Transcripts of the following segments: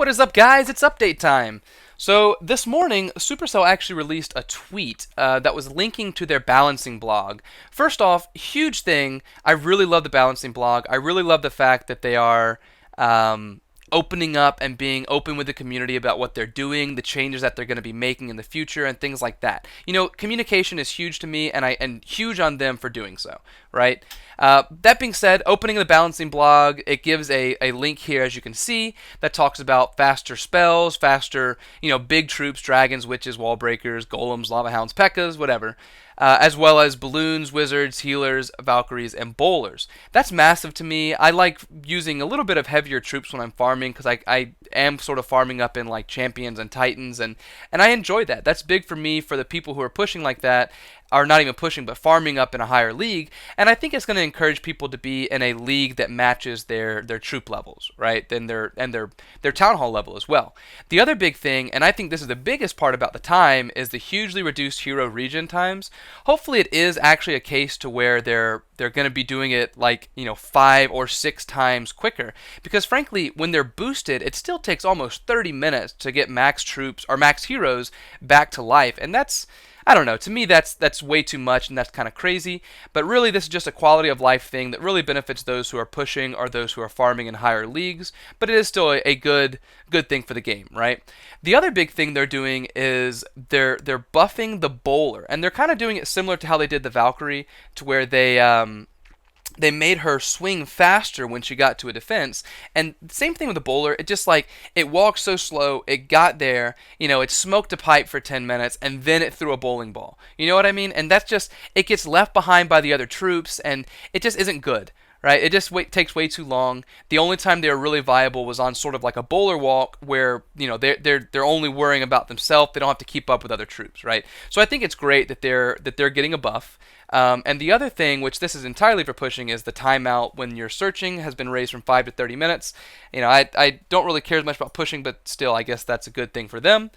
What is up, guys? It's update time. So this morning, Supercell actually released a tweet that was linking to their balancing blog. First off, huge thing. I really love the balancing blog. I really love the fact that they are opening up and being open with the community about what they're doing, the changes that they're going to be making in the future, and things like that. You know, communication is huge to me, and huge on them for doing so, right? That being said, opening the balancing blog, it gives a link here, as you can see, that talks about faster spells, faster, big troops, dragons, witches, wall breakers, golems, lava hounds, pekkas, whatever. As well as balloons, wizards, healers, valkyries, and bowlers. That's massive to me. I like using a little bit of heavier troops when I'm farming because I am sort of farming up in like champions and titans, and I enjoy that. That's big for me, for the people who are pushing like that, are not even pushing but farming up in a higher league, and I think it's going to encourage people to be in a league that matches their troop levels, right? Then their town hall level as well. The other big thing, and I think this is the biggest part about the time, is the hugely reduced hero regen times. Hopefully it is actually a case to where they're going to be doing it like 5 or 6 times quicker, because frankly when they're boosted it still takes almost 30 minutes to get max troops or max heroes back to life, and that's, I don't know, to me that's way too much, and that's kind of crazy. But really this is just a quality of life thing that really benefits those who are pushing or those who are farming in higher leagues, but it is still a good thing for the game, right? The other big thing they're doing is they're buffing the bowler, and they're kind of doing it similar to how they did the Valkyrie, to where they made her swing faster when she got to a defense. And same thing with the bowler. It just like, it walked so slow, it got there, it smoked a pipe for 10 minutes, and then it threw a bowling ball. You know what I mean? And that's just, it gets left behind by the other troops, and it just isn't good. Right? It just takes way too long. The only time they were really viable was on sort of like a bowler walk where, they're only worrying about themselves. They don't have to keep up with other troops, right? So I think it's great that they're getting a buff. And the other thing, which this is entirely for pushing, is the timeout when you're searching has been raised from 5 to 30 minutes. I don't really care as much about pushing, but still, I guess that's a good thing for them.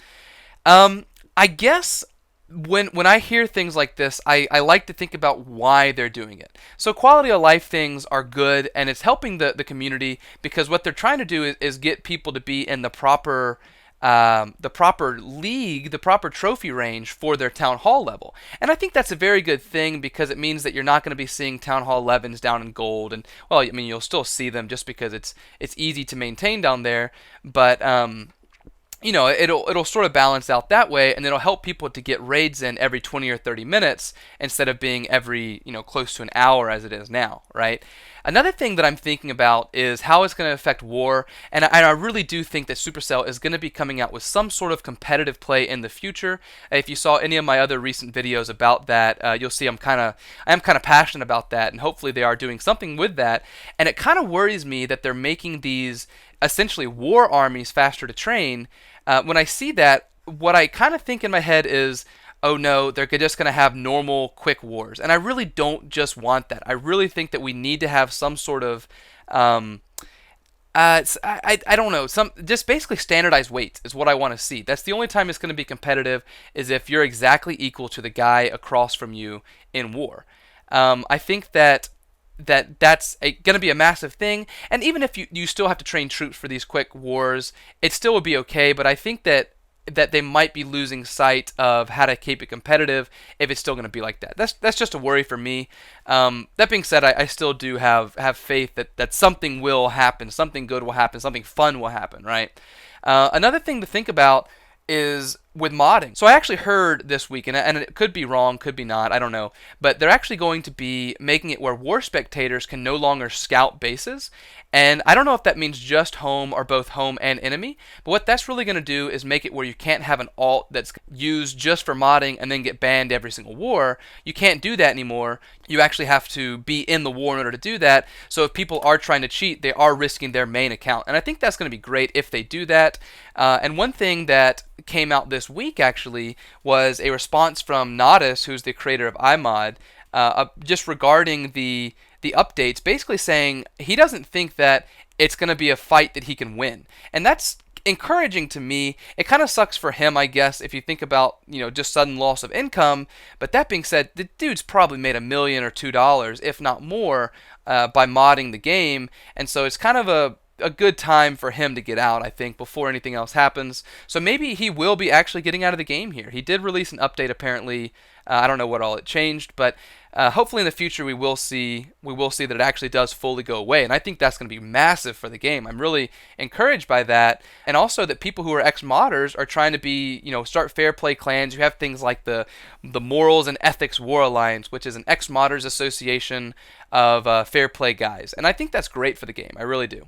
I guess when I hear things like this, I like to think about why they're doing it. So quality of life things are good, and it's helping the community, because what they're trying to do is get people to be in the proper league, the proper trophy range for their town hall level. And I think that's a very good thing, because it means that you're not going to be seeing town hall 11s down in gold, and well, I mean, you'll still see them just because it's easy to maintain down there, but it'll sort of balance out that way, and it'll help people to get raids in every 20 or 30 minutes instead of being every, close to an hour as it is now, right? Another thing that I'm thinking about is how it's going to affect war, and I really do think that Supercell is going to be coming out with some sort of competitive play in the future. If you saw any of my other recent videos about that, you'll see I am kind of passionate about that, and hopefully they are doing something with that. And it kind of worries me that they're making these essentially war armies faster to train. When I see that, what I kind of think in my head is, oh no, they're just going to have normal quick wars. And I really don't just want that. I really think that we need to have some sort of I don't know, just basically standardized weights is what I want to see. That's the only time it's going to be competitive, is if you're exactly equal to the guy across from you in war. I think that's going to be a massive thing, and even if you still have to train troops for these quick wars, it still would be okay, but I think that they might be losing sight of how to keep it competitive if it's still going to be like that. That's just a worry for me. That being said, I still do have faith that something will happen, something good will happen, something fun will happen, right? Another thing to think about is with modding. So I actually heard this week, and it could be wrong, could be not, I don't know, but they're actually going to be making it where war spectators can no longer scout bases, and I don't know if that means just home or both home and enemy, but what that's really going to do is make it where you can't have an alt that's used just for modding and then get banned every single war. You can't do that anymore. You actually have to be in the war in order to do that, so if people are trying to cheat, they are risking their main account, and I think that's going to be great if they do that. And one thing that came out this week actually was a response from Nodus, who's the creator of iMod, just regarding the updates, basically saying he doesn't think that it's going to be a fight that he can win. And that's encouraging to me. It kind of sucks for him, I guess, if you think about, just sudden loss of income. But that being said, the dude's probably made $1 million or $2, if not more, by modding the game. And so it's kind of a good time for him to get out, I think, before anything else happens. So maybe he will be actually getting out of the game here. He did release an update apparently. I don't know what all it changed, but hopefully in the future we will see that it actually does fully go away, and I think that's going to be massive for the game. I'm really encouraged by that, and also that people who are ex-modders are trying to be, start fair play clans. You have things like the Morals and Ethics War Alliance, which is an ex-modders association of fair play guys, and I think that's great for the game. I really do.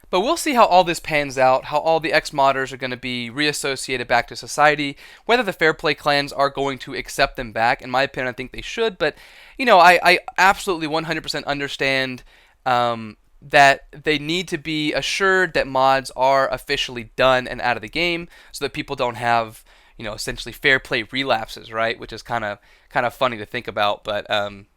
But we'll see how all this pans out, how all the ex-modders are going to be reassociated back to society, whether the fair play clans are going to accept them back. In my opinion, I think they should, but, I absolutely 100% understand that they need to be assured that mods are officially done and out of the game so that people don't have, essentially fair play relapses, right? Which is kind of funny to think about, but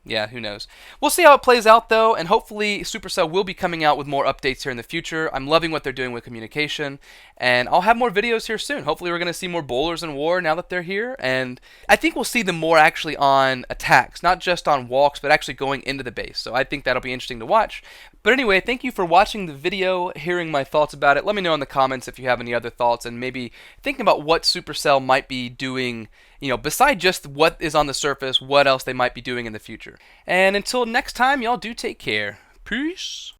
yeah, who knows. We'll see how it plays out though, and hopefully Supercell will be coming out with more updates here in the future. I'm loving what they're doing with communication, and I'll have more videos here soon. Hopefully we're going to see more bowlers in war now that they're here, and I think we'll see them more actually on attacks, not just on walks, but actually going into the base. So I think that'll be interesting to watch. But anyway, thank you for watching the video, hearing my thoughts about it. Let me know in the comments if you have any other thoughts, and maybe thinking about what Supercell might be doing, beside just what is on the surface, what else they might be doing in the future. And until next time, y'all do take care. Peace.